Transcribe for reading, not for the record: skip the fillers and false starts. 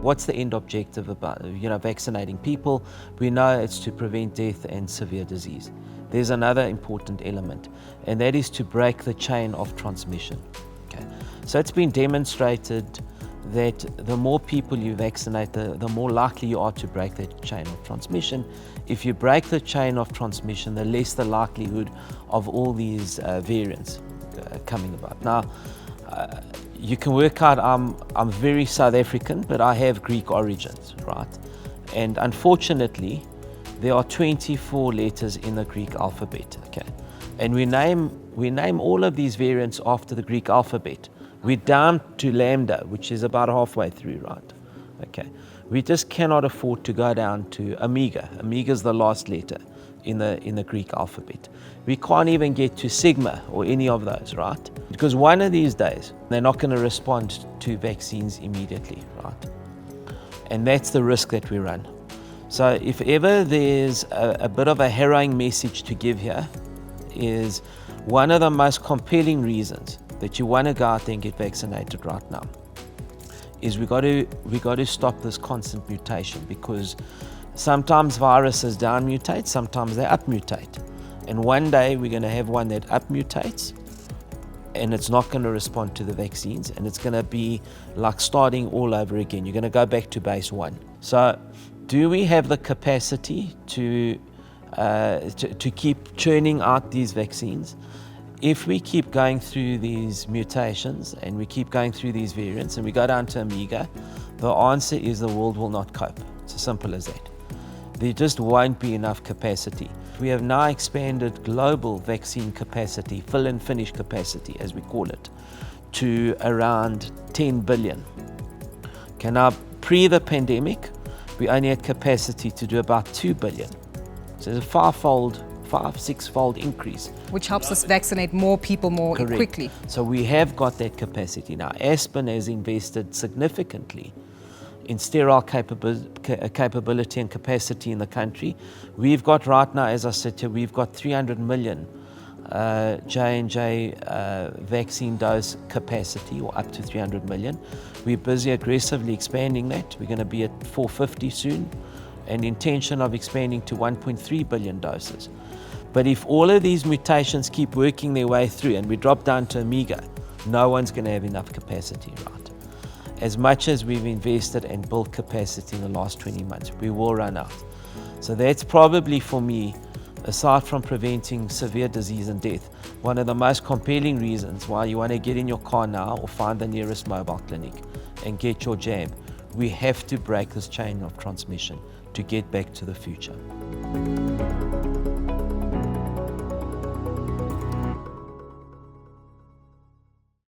What's the end objective about vaccinating people? We know it's to prevent death and severe disease. There's another important element, and that is to break the chain of transmission. Okay. So it's been demonstrated that the more people you vaccinate, the more likely you are to break that chain of transmission. If you break the chain of transmission, the less the likelihood of all these variants coming about. Now, you can work out I'm very South African, but I have Greek origins, right? And unfortunately, there are 24 letters in the Greek alphabet, okay? And we name all of these variants after the Greek alphabet. We're down to lambda, which is about halfway through, right? Okay. We just cannot afford to go down to omega. Omega is the last letter in the Greek alphabet. We can't even get to sigma or any of those, right? Because one of these days, they're not going to respond to vaccines immediately, right? And that's the risk that we run. So if ever there's a bit of a harrowing message to give here, is one of the most compelling reasons that you want to go out there and get vaccinated right now is we got to stop this constant mutation, because sometimes viruses down mutate, sometimes they up mutate, and one day we're going to have one that up mutates and it's not going to respond to the vaccines, and it's going to be like starting all over again. You're going to go back to base one. So do we have the capacity to keep churning out these vaccines? If we keep going through these mutations and we keep going through these variants and we go down to omega, the answer is the world will not cope. It's as simple as that. There just won't be enough capacity. We have now expanded global vaccine capacity, fill and finish capacity as we call it, to around 10 billion. Okay, now pre the pandemic, we only had capacity to do about 2 billion. So there's a 6-fold increase. Which helps us vaccinate more people more Correct. quickly. So we have got that capacity now. Aspen has invested significantly in sterile capability and capacity in the country. We've got right now, as I said to you, we've got 300 million J&J vaccine dose capacity, or up to 300 million. We're busy aggressively expanding that. We're going to be at 450 soon, and intention of expanding to 1.3 billion doses. But if all of these mutations keep working their way through and we drop down to omega, no one's going to have enough capacity, right? As much as we've invested and built capacity in the last 20 months, we will run out. So that's probably, for me, aside from preventing severe disease and death, one of the most compelling reasons why you want to get in your car now or find the nearest mobile clinic and get your jab. We have to break this chain of transmission to get back to the future.